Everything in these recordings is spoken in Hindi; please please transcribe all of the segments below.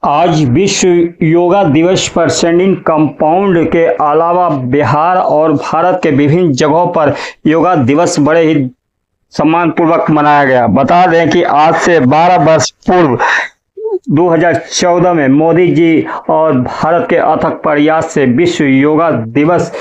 आज विश्व योगा दिवस पर सैंडिन कंपाउंड के अलावा बिहार और भारत के विभिन्न जगहों पर योगा दिवस बड़े ही सम्मानपूर्वक मनाया गया। बता दें कि आज से 12 वर्ष पूर्व 2014 में मोदी जी और भारत के अथक प्रयास से विश्व योगा दिवस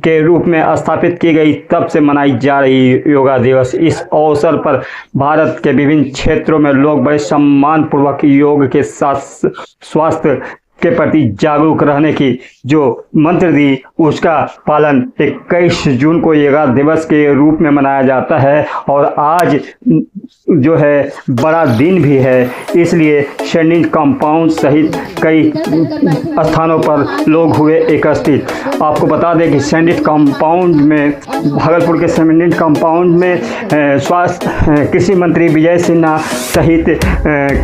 के रूप में स्थापित की गई, तब से मनाई जा रही योगा दिवस। इस अवसर पर भारत के विभिन्न क्षेत्रों में लोग बड़े सम्मान पूर्वक योग के साथ स्वास्थ्य के प्रति जागरूक रहने की जो मंत्र दी, उसका पालन 21 जून को योगा दिवस के रूप में मनाया जाता है। और आज जो है बड़ा दिन भी है, इसलिए सैंडिन कंपाउंड सहित कई स्थानों पर लोग हुए एकत्रित। आपको बता दें कि सैंडिन कंपाउंड में, भागलपुर के सैंडिन कंपाउंड में स्वास्थ्य कृषि मंत्री विजय सिन्हा सहित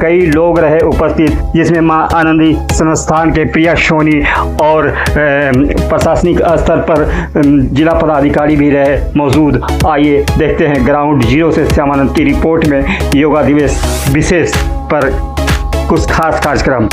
कई लोग रहे उपस्थित, जिसमें मां आनंदी संस्थान के प्रिया सोनी और प्रशासनिक स्तर पर जिला पदाधिकारी भी रहे मौजूद। आइए देखते हैं ग्राउंड जीरो से श्यामानंद की रिपोर्ट में योगा दिवस विशेष पर कुछ खास कार्यक्रम।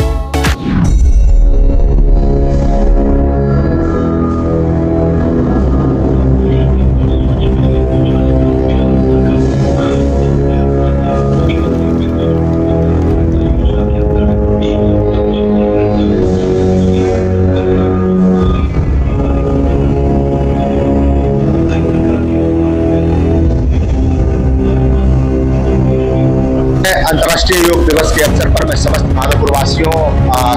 अंतर्राष्ट्रीय योग दिवस के अवसर पर मैं समस्त भागलपुर वासियों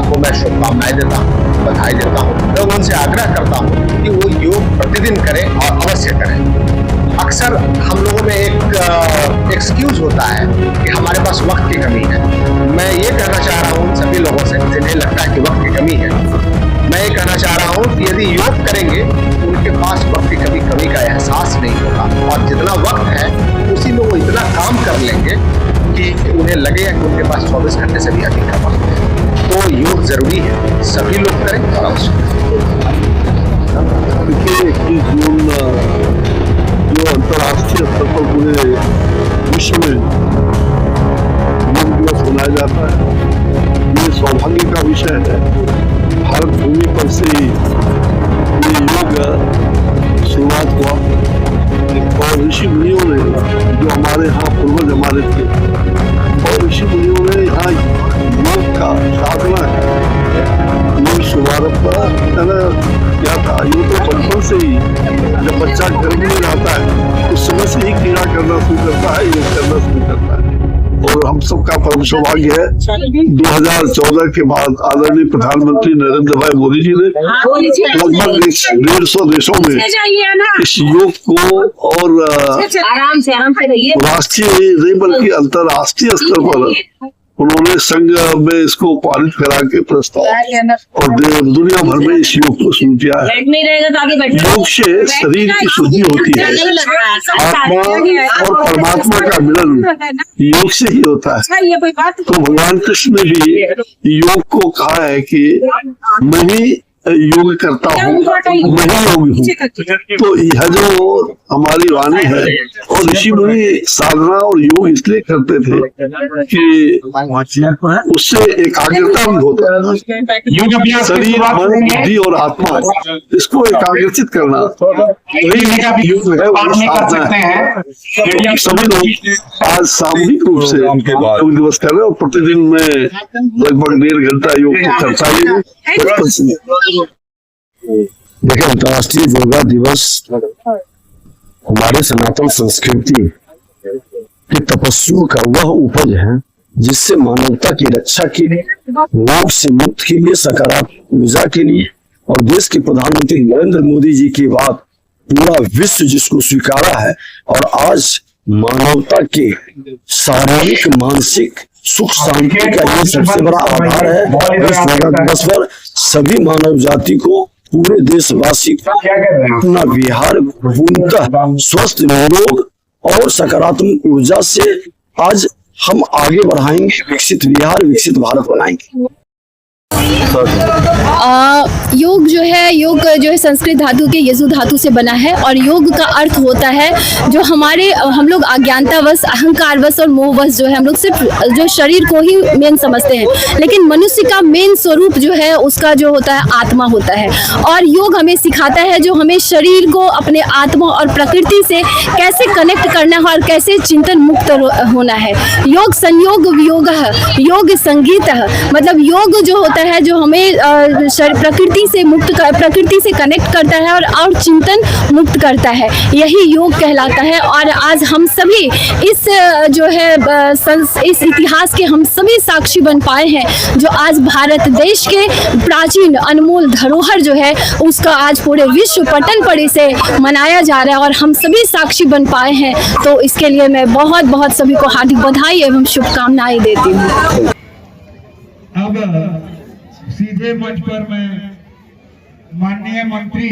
को मैं शुभकामनाएं देता हूँ, बधाई देता हूँ। लोग उनसे आग्रह करता हूँ कि वो योग प्रतिदिन करें और अवश्य करें। अक्सर हम लोगों में एक एक्सक्यूज होता है कि हमारे पास वक्त की कमी है। मैं ये कहना चाह रहा हूँ सभी लोगों से जिन्हें लगता है कि वक्त की कमी है, मैं ये कहना चाह रहा हूँ कि यदि योग करेंगे तो उनके पास वक्त की कमी का एहसास नहीं होगा, और जितना वक्त है उसी में वो इतना काम कर लेंगे कि उन्हें लगे कि उनके पास 24 घंटे से भी अधिक का वक्त है। तो योग जरूरी है, सभी लोग करें और अवश्य देखिए 21 जून जो अंतर्राष्ट्रीय स्तर पर पूरे विश्व में योग दिवस मनाया जाता है, ये सौभाग्य का विषय है। भारत भूमि पर से ये योग शुरुआत हुआ और ऋषि मुनियों ने, जो हमारे यहाँ पूर्वज हमारे थे, और ऋषि मुनियों ने यहाँ योग का साधना योग शुभारंभ किया था। योग तो बचपन से ही, जब बच्चा घर में रहता है उस समय से ही क्रीड़ा करना शुरू करता है, योग करना शुरू करता है। और हम सबका परम सौभाग्य है 2014 के बाद आदरणीय प्रधानमंत्री नरेंद्र भाई मोदी जी ने लगभग 150 देशों में इस योग को और राष्ट्रीय नहीं बल्कि अंतर्राष्ट्रीय स्तर पर उन्होंने संघ में इसको पारित करा के प्रस्ताव और दुनिया भर में इस योग को शुरू किया है। योग से शरीर की शुद्धि होती है, आत्मा और परमात्मा का मिलन योग से ही होता है। तो भगवान कृष्ण ने भी योग को कहा है कि मैं ही योग करता हूँ, मैं ही योगी हूँ। तो यह जो हमारी वाणी है, और ऋषि मुनि साधना और योग इसलिए करते थे कि उससे एकाग्रता भी होता है। शरीर, मन, बुद्धि और आत्मा, इसको एकाग्रचित करना सभी लोग आज सामूहिक रूप से योग दिवस कर रहे हैं, और प्रतिदिन में लगभग 1.5 घंटा योग करता ही। देखिए, अंतर्राष्ट्रीय योगा दिवस हमारे सनातन संस्कृति की तपस्या का वह उपज है जिससे मानवता की रक्षा के लिए, रोग से मुक्त के लिए, सकारात्मक ऊर्जा के लिए, और देश के प्रधानमंत्री नरेंद्र मोदी जी के बाद पूरा विश्व जिसको स्वीकारा है। और आज मानवता के शारीरिक मानसिक सुख शांति का ये सबसे बड़ा आधार है। इस योगा दिवस पर सभी मानव जाति को, पूरे देशवासी अपना बिहार पूर्णतः स्वस्थ, निरोग और सकारात्मक ऊर्जा से आज हम आगे बढ़ाएंगे, विकसित बिहार, विकसित भारत बनाएंगे। योग जो है संस्कृत धातु के यजु धातु से बना है और योग का अर्थ होता है जो हम लोग अज्ञानतावश, अहंकारवश और मोहवश जो है हम लोग सिर्फ जो शरीर को ही मेन समझते हैं, लेकिन मनुष्य का मेन स्वरूप जो है उसका जो होता है आत्मा होता है। और योग हमें सिखाता है जो हमें शरीर को अपने आत्मा और प्रकृति से कैसे कनेक्ट करना है और कैसे चिंतन मुक्त होना है। योग संयोग योग, योग संगीत, मतलब योग जो होता है जो हमें प्रकृति से कनेक्ट करता है और चिंतन मुक्त करता है, यही योग कहलाता है। और आज हम सभी इस जो है इस इतिहास के हम सभी साक्षी बन पाए हैं जो आज भारत देश के प्राचीन अनमोल धरोहर जो है उसका आज पूरे विश्व पटल पर इसे मनाया जा रहा है और हम सभी साक्षी बन पाए हैं। तो इसके लिए मैं बहुत बहुत सभी को हार्दिक बधाई एवं शुभकामनाएं देती हूँ। अब सीधे मंच पर मैं माननीय मंत्री